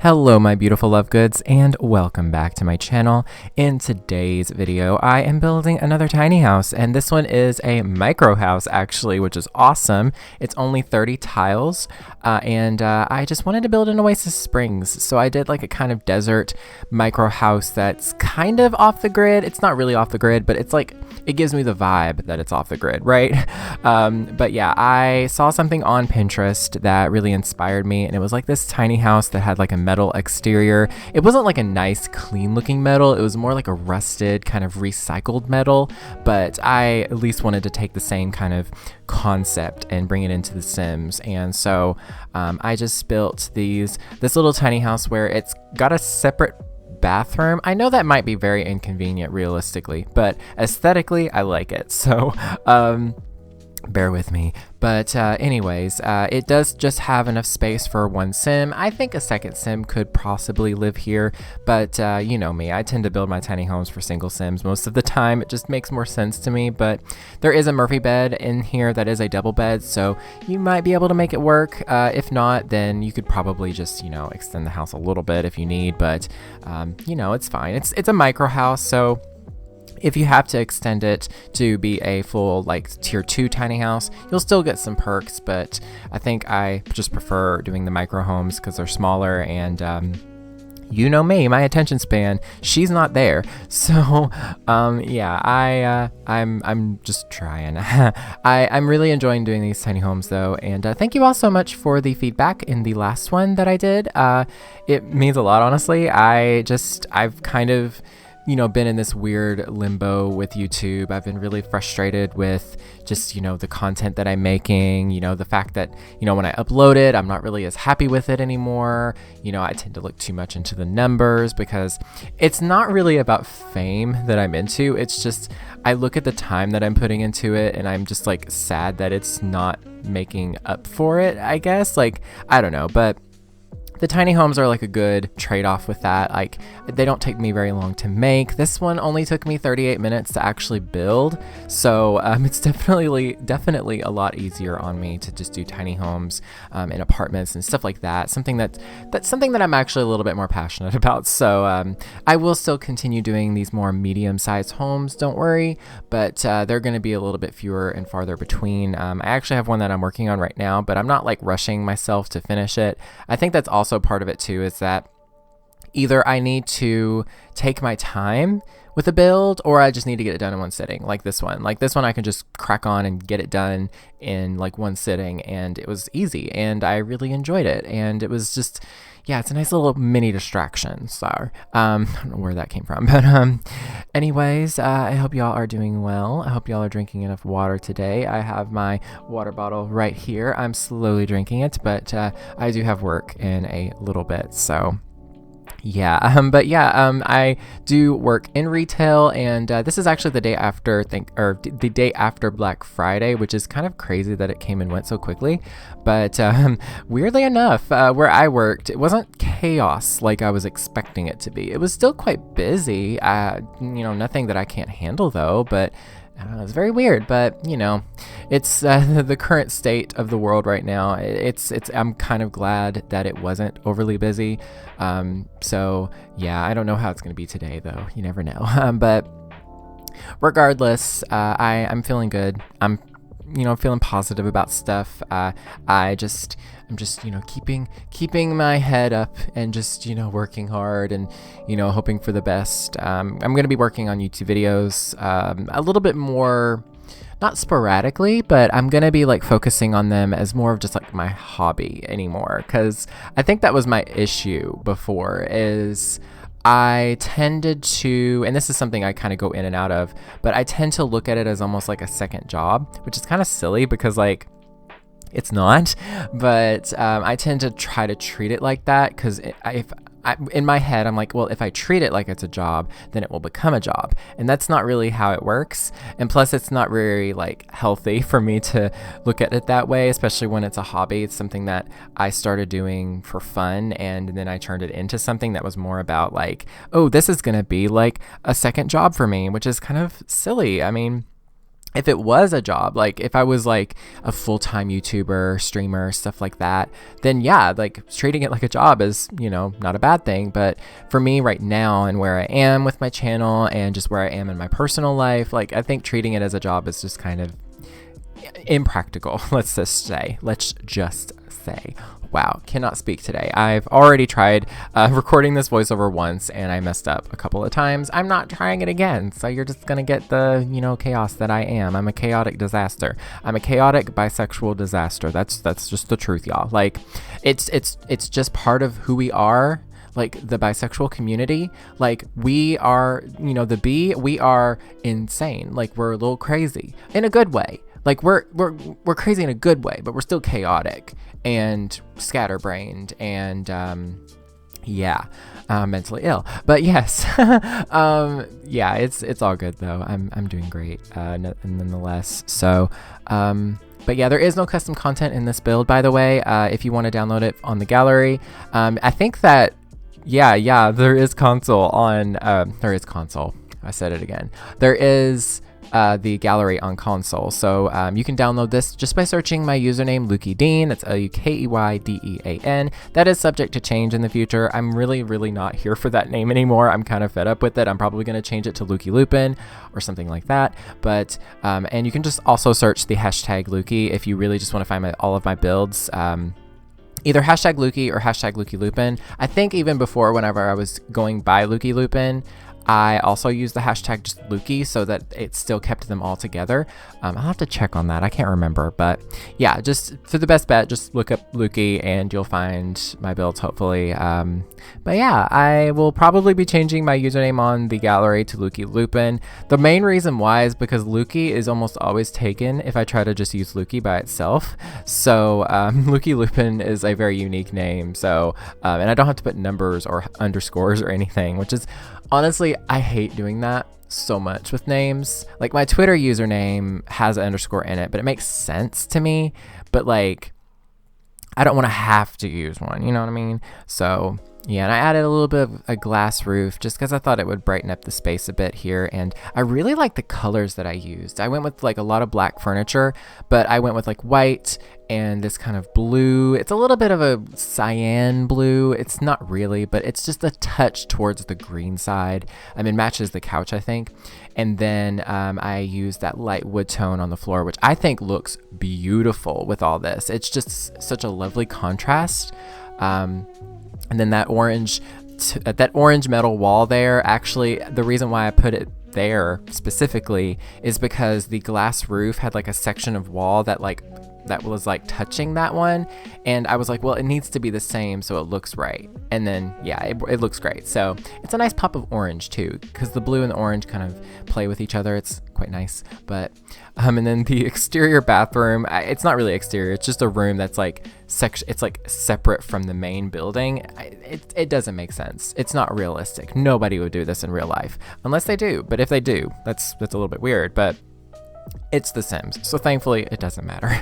Hello my beautiful love goods, and welcome back to my channel. In today's video I am building another tiny house, and this one is a micro house actually, which is awesome. It's only 30 tiles and I just wanted to build an Oasis Springs, so I did like a kind of desert micro house that's kind of off the grid. It's not really off the grid, but it's like, it gives me the vibe that it's off the grid, right? But yeah, I saw something on Pinterest that really inspired me, and it was like this tiny house that had like a metal exterior. It wasn't like a nice clean looking metal, it was more like a rusted kind of recycled metal, but I at least wanted to take the same kind of concept and bring it into The Sims. And so I just built this little tiny house where it's got a separate bathroom. I know that might be very inconvenient realistically, but aesthetically I like it, so bear with me. But anyways, it does just have enough space for one sim. I think a second sim could possibly live here, but you know me, I tend to build my tiny homes for single sims most of the time. It just makes more sense to me. But there is a Murphy bed in here that is a double bed, so you might be able to make it work. If not, then you could probably just, you know, extend the house a little bit if you need, but you know, it's fine. It's a micro house, so if you have to extend it to be a full like tier 2 tiny house, you'll still get some perks, but I think I just prefer doing the micro homes because they're smaller, and you know me, my attention span, she's not there. So yeah, I'm just trying. I'm really enjoying doing these tiny homes though, and thank you all so much for the feedback in the last one that I did. It means a lot, honestly. I've kind of, you know, been in this weird limbo with YouTube. I've been really frustrated with just, you know, the content that I'm making, you know, the fact that, you know, when I upload it, I'm not really as happy with it anymore. You know, I tend to look too much into the numbers because it's not really about fame that I'm into. It's just, I look at the time that I'm putting into it and I'm just like sad that it's not making up for it, I guess. Like, I don't know, but the tiny homes are like a good trade-off with that. Like, they don't take me very long to make. This one only took me 38 minutes to actually build, so it's definitely a lot easier on me to just do tiny homes in apartments and stuff like that. That's something that I'm actually a little bit more passionate about. So I will still continue doing these more medium-sized homes, don't worry, but they're going to be a little bit fewer and farther between. I actually have one that I'm working on right now, but I'm not like rushing myself to finish it. I think that's also part of it too, is that either I need to take my time with a build, or I just need to get it done in one sitting, like this one. Like this one I can just crack on and get it done in like one sitting, and it was easy and I really enjoyed it, and it was just, yeah, it's a nice little mini distraction. So I don't know where that came from, but anyways, I hope y'all are doing well. I hope y'all are drinking enough water today. I have my water bottle right here. I'm slowly drinking it, but I do have work in a little bit, so yeah. I do work in retail, and this is actually the day after the day after Black Friday, which is kind of crazy that it came and went so quickly. But weirdly enough, where I worked, it wasn't chaos like I was expecting it to be. It was still quite busy. You know, nothing that I can't handle though, but I don't know, it's very weird, but you know, it's the current state of the world right now. I'm kind of glad that it wasn't overly busy. So yeah, I don't know how it's going to be today though. You never know. But regardless, I'm feeling good. I'm, you know, feeling positive about stuff. I'm just, you know, keeping my head up and just, you know, working hard and, you know, hoping for the best. I'm going to be working on YouTube videos a little bit more, not sporadically, but I'm going to be like focusing on them as more of just like my hobby anymore. 'Cause I think that was my issue before, is I tended to, and this is something I kind of go in and out of, but I tend to look at it as almost like a second job, which is kind of silly because like it's not, but I tend to try to treat it like that, because in my head, I'm like, well, if I treat it like it's a job, then it will become a job. And that's not really how it works. And plus, it's not very like healthy for me to look at it that way, especially when it's a hobby. It's something that I started doing for fun, and then I turned it into something that was more about like, oh, this is going to be like a second job for me, which is kind of silly. I mean, if it was a job, like if I was like a full-time YouTuber, streamer, stuff like that, then yeah, like treating it like a job is, you know, not a bad thing. But for me right now and where I am with my channel and just where I am in my personal life, like I think treating it as a job is just kind of impractical. Let's just say. Wow, cannot speak today. I've already tried recording this voiceover once and I messed up a couple of times. I'm not trying it again. So you're just going to get the, you know, chaos that I am. I'm a chaotic disaster. I'm a chaotic bisexual disaster. That's just the truth, y'all. Like it's just part of who we are. Like the bisexual community, like we are, you know, we are insane. Like we're a little crazy in a good way. Like we're crazy in a good way, but we're still chaotic and scatterbrained and mentally ill. But yes, yeah, it's all good though. I'm doing great nonetheless. So but yeah, there is no custom content in this build, by the way. If you want to download it on the gallery, I think that yeah, there is console on. There is console. I said it again. There is the gallery on console. So you can download this just by searching my username lukeydean. That's LUKEYDEAN. That is subject to change in the future. I'm really not here for that name anymore. I'm kind of fed up with it. I'm probably going to change it to Lukey Lupin or something like that. But and you can just also search the hashtag Lukey if you really just want to find all of my builds. Either hashtag Lukey or hashtag Lukey Lupin. I think even before, whenever I was going by Lukey Lupin, I also used the hashtag just Lukey so that it still kept them all together. I'll have to check on that. I can't remember. But yeah, just for the best bet, just look up Lukey and you'll find my builds, hopefully. But yeah, I will probably be changing my username on the gallery to Lukey Lupin. The main reason why is because Lukey is almost always taken if I try to just use Lukey by itself. So Lukey Lupin is a very unique name. So, and I don't have to put numbers or underscores or anything, which is... Honestly, I hate doing that so much with names. Like my Twitter username has an underscore in it, but it makes sense to me. But like, I don't want to have to use one, you know what I mean? So yeah, and I added a little bit of a glass roof just because I thought it would brighten up the space a bit here. And I really like the colors that I used. I went with like a lot of black furniture, but I went with like white and this kind of blue. It's a little bit of a cyan blue. It's not really, but it's just a touch towards the green side. I mean, matches the couch, I think. And then I used that light wood tone on the floor, which I think looks beautiful with all this. It's just such a lovely contrast. And then that orange metal wall there, actually, the reason why I put it there specifically is because the glass roof had like a section of wall that was like touching that one, and I was like, well, it needs to be the same so it looks right. And then yeah, it looks great. So it's a nice pop of orange too, because the blue and the orange kind of play with each other. It's quite nice. But and then the exterior bathroom, it's not really exterior, it's just a room that's like it's like separate from the main building. It doesn't make sense. It's not realistic. Nobody would do this in real life unless they do, but if they do, that's a little bit weird. But it's The Sims, so thankfully it doesn't matter.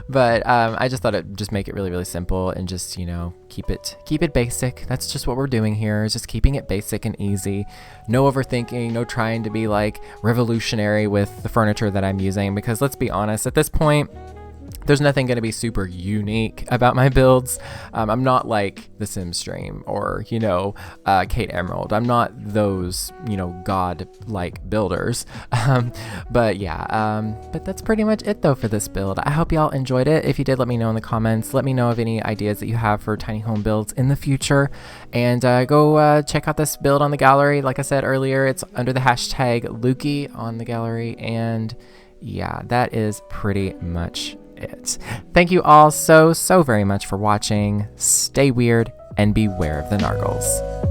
But I just thought it'd just make it really simple and just, you know, keep it basic. That's just what we're doing here, is just keeping it basic and easy. No overthinking, no trying to be like revolutionary with the furniture that I'm using, because let's be honest, at this point, there's nothing going to be super unique about my builds. I'm not like The Sims Stream or, you know, Kate Emerald. I'm not those, you know, god-like builders. But yeah, but that's pretty much it though for this build. I hope y'all enjoyed it. If you did, let me know in the comments. Let me know of any ideas that you have for tiny home builds in the future. And go check out this build on the gallery. Like I said earlier, it's under the hashtag Lukey on the gallery. And yeah, that is pretty much it. Thank you all so very much for watching. Stay weird and beware of the nargles.